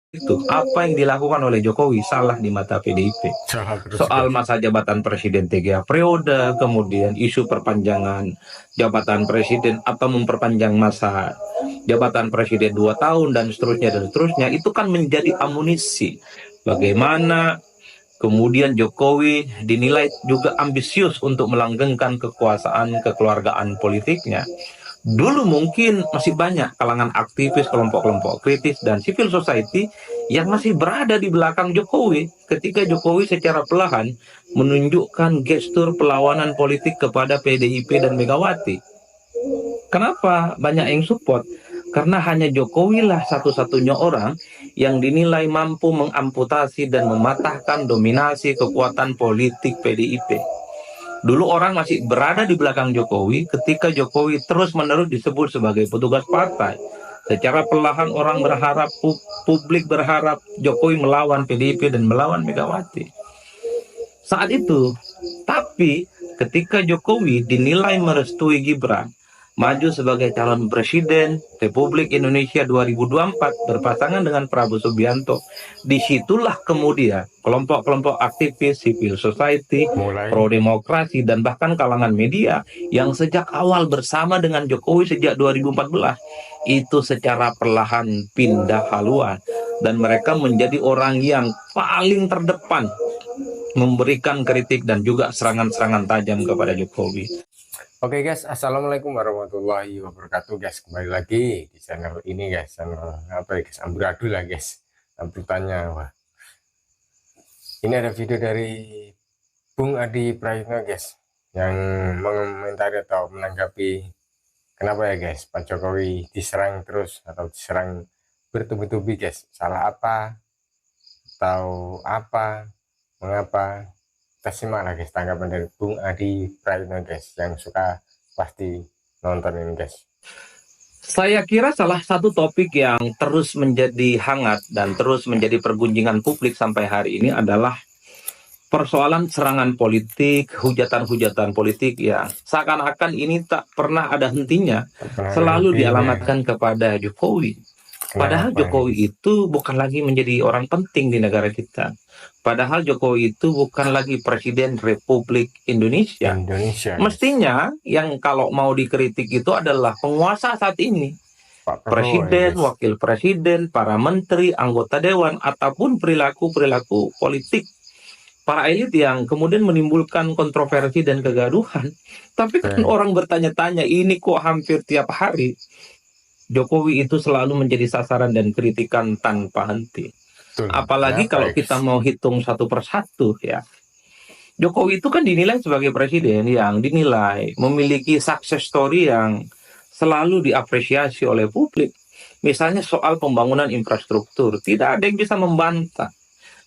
Itu apa yang dilakukan oleh Jokowi salah di mata PDIP. Salah terus Soal guys. masa jabatan presiden 3 periode, kemudian isu perpanjangan jabatan presiden atau memperpanjang masa jabatan presiden 2 tahun dan seterusnya, itu kan menjadi amunisi bagaimana kemudian Jokowi dinilai juga ambisius untuk melanggengkan kekuasaan kekeluargaan politiknya. Dulu mungkin masih banyak kalangan aktivis, kelompok-kelompok kritis, dan civil society yang masih berada di belakang Jokowi ketika Jokowi secara perlahan menunjukkan gestur perlawanan politik kepada PDIP dan Megawati. Kenapa banyak yang support? Karena hanya Jokowi lah satu-satunya orang yang dinilai mampu mengamputasi dan mematahkan dominasi kekuatan politik PDIP. Dulu orang masih berada di belakang Jokowi ketika Jokowi terus-menerus disebut sebagai petugas partai. Secara perlahan orang berharap, publik berharap Jokowi melawan PDIP dan melawan Megawati. Saat itu, tapi ketika Jokowi dinilai merestui Gibran maju sebagai calon presiden Republik Indonesia 2024 berpasangan dengan Prabowo Subianto, disitulah kemudian kelompok-kelompok aktivis civil society, Mulai. pro demokrasi, dan bahkan kalangan media yang sejak awal bersama dengan Jokowi sejak 2014 itu secara perlahan pindah haluan dan mereka menjadi orang yang paling terdepan memberikan kritik dan juga serangan-serangan tajam kepada Jokowi. Oke guys, assalamualaikum warahmatullahi wabarakatuh guys. Kembali lagi di channel ini guys, channel apa ya guys, amburadul lah guys. Ambutannya, wah. Ini ada video dari Bung Adi Praitno guys, yang mengomentari atau menanggapi kenapa ya guys Pak Jokowi diserang terus atau diserang bertubi-tubi guys. Salah apa atau apa, mengapa? Kita simak lah guys tanggapan dari Bung Adi Praitno guys, yang suka pasti nonton ini guys. Saya kira salah satu topik yang terus menjadi hangat dan terus menjadi pergunjingan publik sampai hari ini adalah persoalan serangan politik, hujatan-hujatan politik yang seakan-akan ini tak pernah ada hentinya, selalu dialamatkan kepada Jokowi. Padahal Kenapa Jokowi guys? itu bukan lagi menjadi orang penting di negara kita. Padahal Jokowi itu bukan lagi Presiden Republik Indonesia. Indonesia guys, Mestinya yang kalau mau dikritik itu adalah penguasa saat ini. Pak Prabowo ya Presiden, guys. wakil presiden, para menteri, anggota dewan, ataupun perilaku-perilaku politik para elit yang kemudian menimbulkan kontroversi dan kegaduhan. Tapi kan orang bertanya-tanya, ini kok hampir tiap hari Jokowi itu selalu menjadi sasaran dan kritikan tanpa henti. Betul. Apalagi Kenapa kalau ya kita guys? mau hitung satu persatu ya. Jokowi itu kan dinilai sebagai presiden yang dinilai memiliki success story yang selalu diapresiasi oleh publik. Misalnya soal pembangunan infrastruktur, tidak ada yang bisa membantah.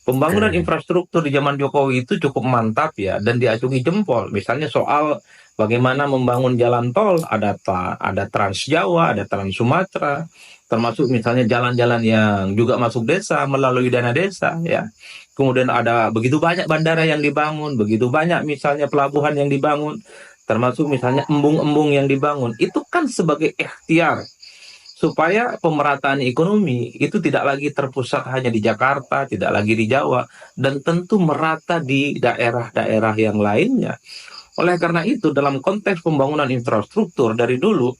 Pembangunan infrastruktur di zaman Jokowi itu cukup mantap ya dan diacungi jempol. Misalnya soal bagaimana membangun jalan tol, ada Trans Jawa, ada Trans Sumatera, termasuk misalnya jalan-jalan yang juga masuk desa melalui dana desa ya. Kemudian ada begitu banyak bandara yang dibangun, begitu banyak misalnya pelabuhan yang dibangun, termasuk misalnya embung-embung yang dibangun. Itu kan sebagai ikhtiar supaya pemerataan ekonomi itu tidak lagi terpusat hanya di Jakarta, tidak lagi di Jawa, dan tentu merata di daerah-daerah yang lainnya. Oleh karena itu, dalam konteks pembangunan infrastruktur dari dulu,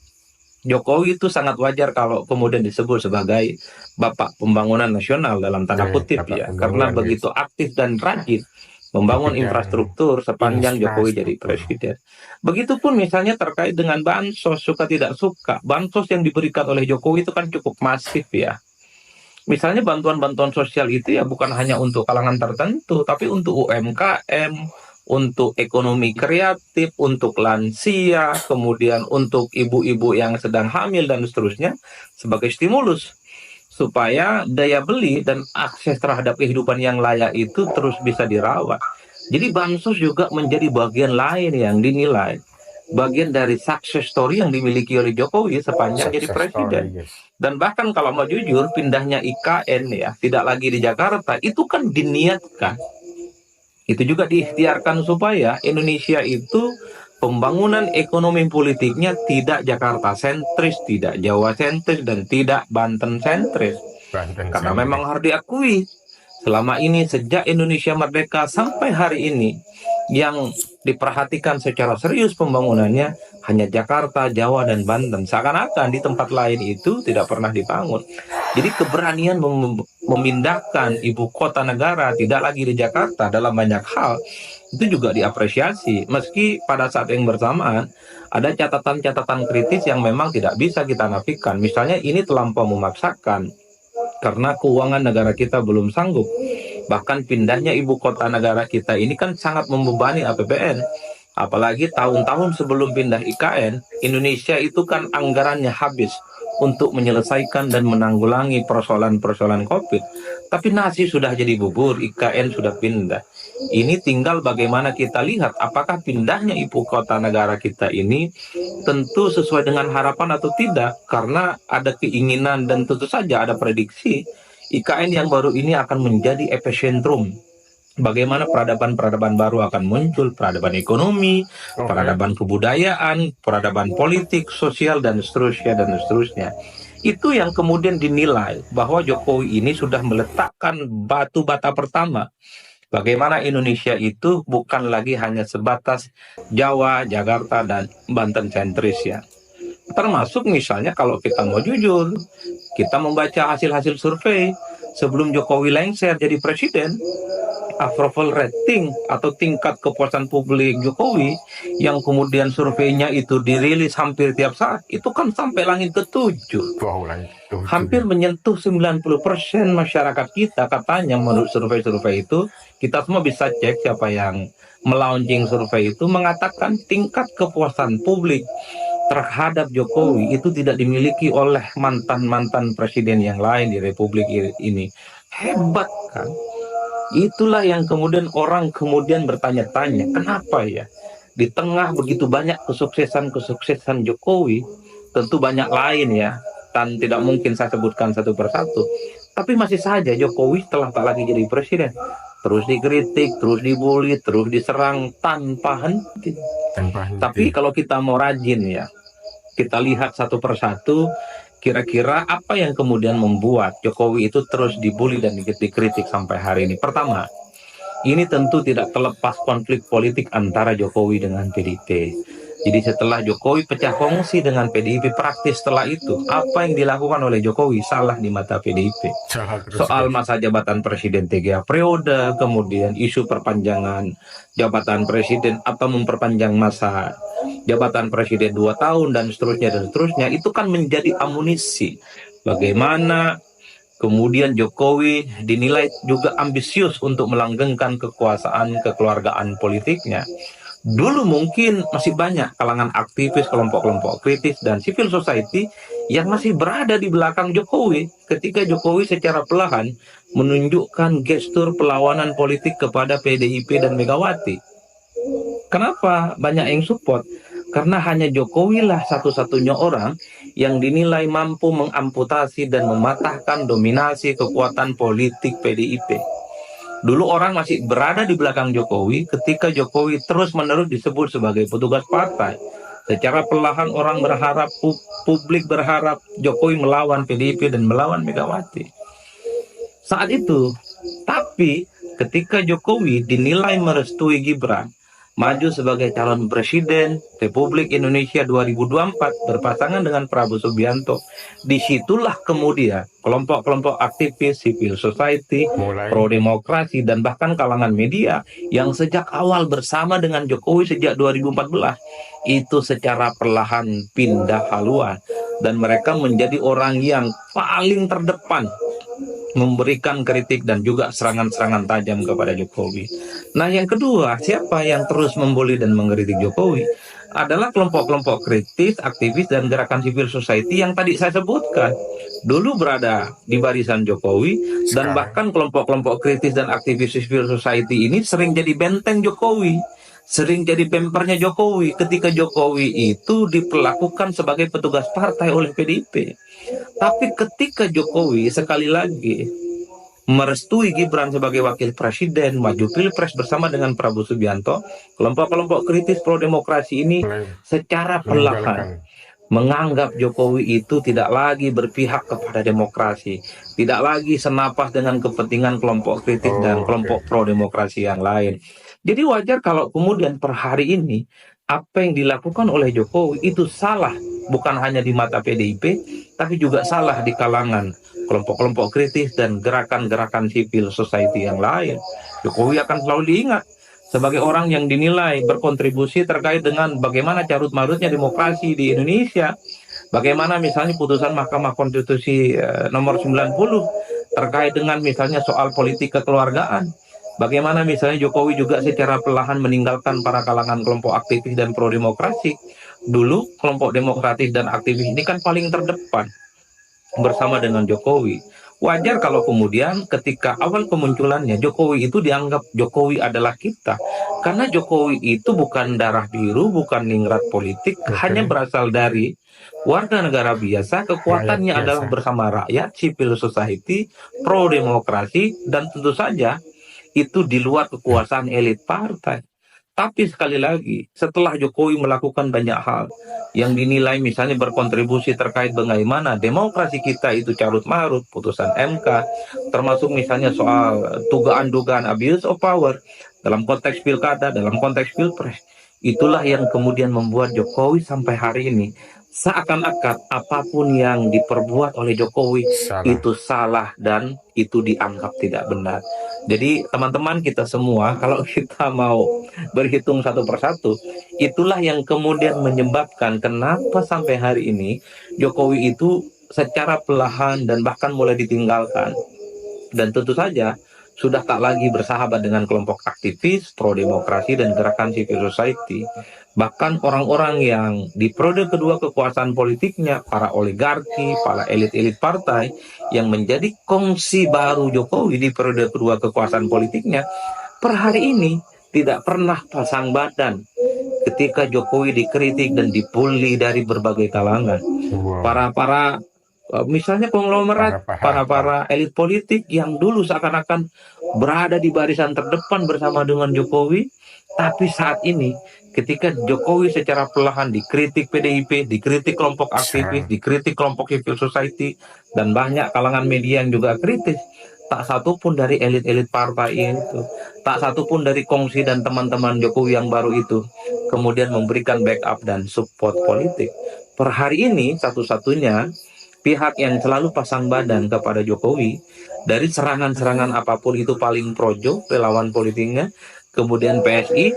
Jokowi itu sangat wajar kalau kemudian disebut sebagai Bapak Pembangunan Nasional dalam tanda kutip Bapak ya, karena pembangunan guys. begitu aktif dan rajin Di membangun bidang infrastruktur sepanjang Jokowi jadi infrastruktur. presiden. Begitupun misalnya terkait dengan bansos, suka tidak suka, bansos yang diberikan oleh Jokowi itu kan cukup masif ya. Misalnya bantuan-bantuan sosial itu ya bukan hanya untuk kalangan tertentu, tapi untuk UMKM, untuk ekonomi kreatif, untuk lansia, kemudian untuk ibu-ibu yang sedang hamil dan seterusnya sebagai stimulus supaya daya beli dan akses terhadap kehidupan yang layak itu terus bisa dirawat. Jadi bansos juga menjadi bagian lain yang dinilai bagian dari success story yang dimiliki oleh Jokowi sepanjang jadi Success story presiden. guys. Dan bahkan kalau mau jujur, pindahnya IKN ya, tidak lagi di Jakarta, itu kan diniatkan. Itu juga diikhtiarkan supaya Indonesia itu pembangunan ekonomi politiknya tidak Jakarta sentris, tidak Jawa sentris, dan tidak Banten sentris. Banten Karena sekali memang guys. harus diakui, selama ini sejak Indonesia merdeka sampai hari ini, yang diperhatikan secara serius pembangunannya hanya Jakarta, Jawa, dan Banten. Seakan-akan di tempat lain itu tidak pernah dibangun. Jadi keberanian memindahkan ibu kota negara tidak lagi di Jakarta dalam banyak hal itu juga diapresiasi. Meski pada saat yang bersamaan ada catatan-catatan kritis yang memang tidak bisa kita nafikan. Misalnya ini terlampau memaksakan karena keuangan negara kita belum sanggup. Bahkan pindahnya ibu kota negara kita ini kan sangat membebani APBN. Apalagi tahun-tahun sebelum pindah IKN, Indonesia itu kan anggarannya habis untuk menyelesaikan dan menanggulangi persoalan-persoalan COVID. Tapi nasi sudah jadi bubur, IKN sudah pindah. Ini tinggal bagaimana kita lihat apakah pindahnya ibu kota negara kita ini tentu sesuai dengan harapan atau tidak, karena ada keinginan dan tentu saja ada prediksi IKN yang baru ini akan menjadi epicentrum. Bagaimana peradaban-peradaban baru akan muncul, peradaban ekonomi, Oke. peradaban kebudayaan, peradaban politik, sosial, dan seterusnya, dan seterusnya. Itu yang kemudian dinilai bahwa Jokowi ini sudah meletakkan batu bata pertama. Bagaimana Indonesia itu bukan lagi hanya sebatas Jawa, Jakarta, dan Banten sentris ya. Termasuk misalnya kalau kita mau jujur, kita membaca hasil-hasil survei sebelum Jokowi lengser jadi presiden, approval rating atau tingkat kepuasan publik Jokowi yang kemudian surveinya itu dirilis hampir tiap saat, itu kan sampai langit ketujuh. Wow, langit ketujuh. Hampir menyentuh 90% masyarakat kita katanya menurut survei-survei itu. Kita semua bisa cek siapa yang melaunching survei itu, mengatakan tingkat kepuasan publik terhadap Jokowi itu tidak dimiliki oleh mantan-mantan presiden yang lain di Republik ini. Hebat kan? Itulah yang kemudian orang kemudian bertanya-tanya, kenapa ya di tengah begitu banyak kesuksesan-kesuksesan Jokowi, tentu banyak lain ya, dan tidak mungkin saya sebutkan satu persatu, tapi masih saja Jokowi setelah tak lagi jadi presiden terus dikritik, terus dibully, terus diserang tanpa henti. Tapi kalau kita mau rajin ya, kita lihat satu persatu, kira-kira apa yang kemudian membuat Jokowi itu terus dibully dan dikritik sampai hari ini. Pertama, ini tentu tidak terlepas konflik politik antara Jokowi dengan PDIP. Jadi setelah Jokowi pecah kongsi dengan PDIP, praktis setelah itu, apa yang dilakukan oleh Jokowi salah di mata PDIP. Soal masa jabatan presiden 3 periode, kemudian isu perpanjangan jabatan presiden atau memperpanjang masa jabatan presiden 2 tahun dan seterusnya, itu kan menjadi amunisi. Bagaimana kemudian Jokowi dinilai juga ambisius untuk melanggengkan kekuasaan kekeluargaan politiknya. Dulu mungkin masih banyak kalangan aktivis, kelompok-kelompok kritis, dan civil society yang masih berada di belakang Jokowi ketika Jokowi secara perlahan menunjukkan gestur perlawanan politik kepada PDIP dan Megawati. Kenapa banyak yang support? Karena hanya Jokowi lah satu-satunya orang yang dinilai mampu mengamputasi dan mematahkan dominasi kekuatan politik PDIP. Dulu orang masih berada di belakang Jokowi ketika Jokowi terus-menerus disebut sebagai petugas partai. Secara perlahan orang berharap, publik berharap Jokowi melawan PDIP dan melawan Megawati. Saat itu, tapi ketika Jokowi dinilai merestui Gibran maju sebagai calon presiden Republik Indonesia 2024 berpasangan dengan Prabowo Subianto, disitulah kemudian kelompok-kelompok aktivis, civil society, pro-demokrasi, dan bahkan kalangan media yang sejak awal bersama dengan Jokowi sejak 2014 itu secara perlahan pindah haluan dan mereka menjadi orang yang paling terdepan memberikan kritik dan juga serangan-serangan tajam kepada Jokowi. Nah, yang kedua, siapa yang terus membuli dan mengkritik Jokowi adalah kelompok-kelompok kritis, aktivis, dan gerakan civil society yang tadi saya sebutkan. Dulu berada di barisan Jokowi, dan bahkan kelompok-kelompok kritis dan aktivis civil society ini sering jadi benteng Jokowi, sering jadi bempernya Jokowi ketika Jokowi itu diperlakukan sebagai petugas partai oleh PDIP. Tapi ketika Jokowi sekali lagi merestui Gibran sebagai wakil presiden, maju pilpres bersama dengan Prabowo Subianto, kelompok-kelompok kritis pro demokrasi ini secara perlahan menganggap Jokowi itu tidak lagi berpihak kepada demokrasi, tidak lagi senapas dengan kepentingan kelompok kritis dan Oh, oke. kelompok pro demokrasi yang lain. Jadi wajar kalau kemudian per hari ini apa yang dilakukan oleh Jokowi itu salah, bukan hanya di mata PDIP, tapi juga salah di kalangan kelompok-kelompok kritis dan gerakan-gerakan sipil society yang lain. Jokowi akan selalu diingat sebagai orang yang dinilai berkontribusi terkait dengan bagaimana carut-marutnya demokrasi di Indonesia. Bagaimana misalnya putusan Mahkamah Konstitusi nomor 90 terkait dengan misalnya soal politik kekeluargaan. Bagaimana misalnya Jokowi juga secara perlahan meninggalkan para kalangan kelompok aktivis dan pro demokrasi. Dulu kelompok demokratis dan aktivis ini kan paling terdepan bersama dengan Jokowi. Wajar kalau kemudian ketika awal kemunculannya Jokowi itu dianggap Jokowi adalah kita. Karena Jokowi itu bukan darah biru, bukan ningrat politik, hanya Oke. berasal dari warga negara biasa, Rakyat kekuatannya adalah biasa. bersama rakyat, civil society, pro demokrasi, dan tentu saja itu di luar kekuasaan elit partai. Tapi sekali lagi, setelah Jokowi melakukan banyak hal yang dinilai misalnya berkontribusi terkait bagaimana demokrasi kita itu carut marut, putusan MK, termasuk misalnya soal dugaan-dugaan abuse of power dalam konteks pilkada, dalam konteks pilpres, itulah yang kemudian membuat Jokowi sampai hari ini seakan-akan apapun yang diperbuat oleh Jokowi Salah. itu salah dan itu dianggap tidak benar. Jadi teman-teman kita semua, kalau kita mau berhitung satu persatu, itulah yang kemudian menyebabkan kenapa sampai hari ini Jokowi itu secara perlahan dan bahkan mulai ditinggalkan. Dan tentu saja sudah tak lagi bersahabat dengan kelompok aktivis, pro demokrasi, dan gerakan civil society. Bahkan orang-orang yang di periode kedua kekuasaan politiknya, para oligarki, para elit-elit partai, yang menjadi kongsi baru Jokowi di periode kedua kekuasaan politiknya, per hari ini tidak pernah pasang badan ketika Jokowi dikritik dan dibully dari berbagai kalangan. Wow. Para misalnya konglomerat, Para pahapa. para elit politik yang dulu seakan-akan berada di barisan terdepan bersama dengan Jokowi, tapi saat ini ketika Jokowi secara perlahan dikritik PDIP, dikritik kelompok aktivis, Serang. dikritik kelompok civil society, dan banyak kalangan media yang juga kritis, tak satu pun dari elit-elit partai itu, tak satu pun dari kongsi dan teman-teman Jokowi yang baru itu kemudian memberikan backup dan support politik. Per hari ini satu-satunya pihak yang selalu pasang badan kepada Jokowi dari serangan-serangan apapun itu paling projo relawan politiknya, kemudian PSI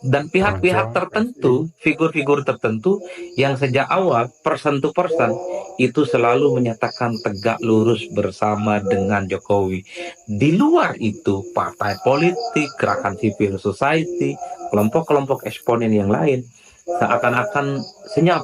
dan pihak-pihak Projo. PSI. tertentu, figur-figur tertentu yang sejak awal person to person itu selalu menyatakan tegak lurus bersama dengan Jokowi. Di luar itu, partai politik, gerakan civil society, kelompok-kelompok eksponen yang lain seakan-akan senyap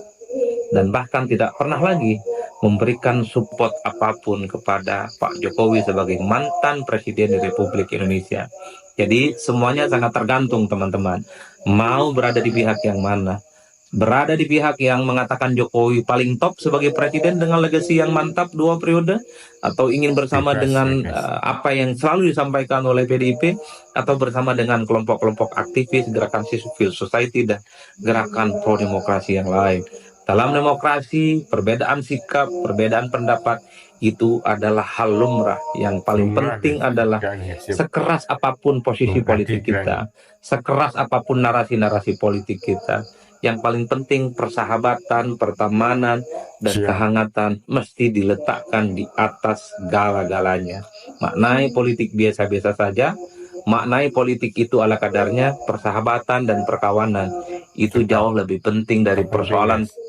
dan bahkan tidak pernah lagi memberikan support apapun kepada Pak Jokowi sebagai mantan Presiden Republik Indonesia. Jadi semuanya sangat tergantung teman-teman, mau berada di pihak yang mana. Berada di pihak yang mengatakan Jokowi paling top sebagai presiden dengan legasi yang mantap 2 periode, atau ingin bersama Bebas ya dengan guys. apa yang selalu disampaikan oleh PDIP, atau bersama dengan kelompok-kelompok aktivis, gerakan civil society, dan gerakan pro demokrasi yang lain. Dalam demokrasi, perbedaan sikap, perbedaan pendapat itu adalah hal lumrah. Yang paling Lumrah penting guys. adalah Gak nih sip. sekeras apapun posisi Bung Adi politik berani. kita, sekeras apapun narasi-narasi politik kita, yang paling penting persahabatan, pertemanan, dan Siap. kehangatan mesti diletakkan di atas segala-galanya. Maknai politik biasa-biasa saja, maknai politik itu ala kadarnya, persahabatan dan perkawanan itu Tetap jauh lebih penting dari terpenting persoalan. guys.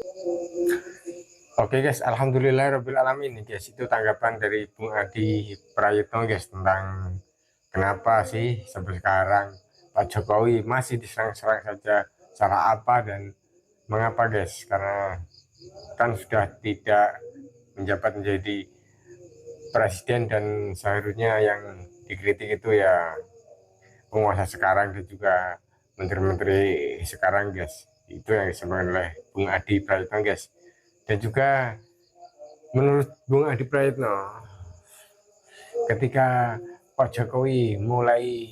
Oke guys, alhamdulillah rabbil alamin nih guys. Itu tanggapan dari Bung Adi Prayitno guys tentang kenapa sih sampai sekarang Pak Jokowi masih diserang-serang saja, cara apa dan mengapa guys? Karena kan sudah tidak menjabat menjadi presiden dan seharusnya yang dikritik itu ya penguasa sekarang dan juga menteri-menteri sekarang guys. Itu yang disampaikan oleh Bung Adi Prayitno guys. Dan juga menurut Bung Adi Prayitno, ketika Pak Jokowi mulai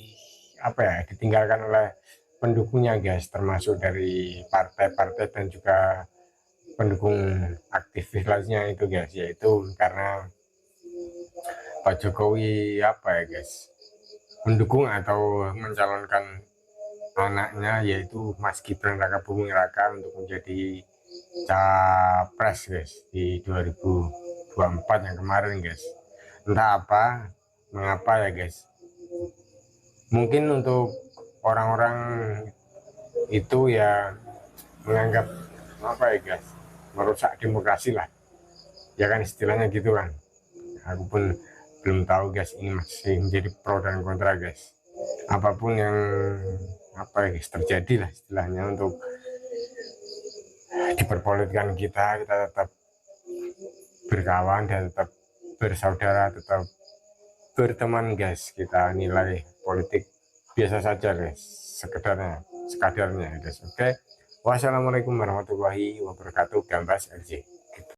apa ya ditinggalkan oleh pendukungnya guys, termasuk dari partai-partai dan juga pendukung aktivitasnya itu guys, yaitu karena Pak Jokowi apa ya guys, mendukung atau mencalonkan anaknya yaitu Mas Gibran Raka Buming Raka untuk menjadi capres guys di 2024 yang kemarin guys. Entah apa mengapa ya guys, mungkin untuk orang-orang itu ya menganggap apa ya guys, merusak demokrasi lah ya kan, istilahnya gitu kan. Aku pun belum tahu guys, ini masih menjadi pro dan kontra guys. Apapun yang apa ya guys terjadi lah istilahnya, untuk diperpolitikan kita tetap berkawan dan tetap bersaudara, tetap berteman guys. Kita nilai politik biasa saja guys, sekadarnya guys. Oke, wassalamualaikum warahmatullahi wabarakatuh. Gambas LJ.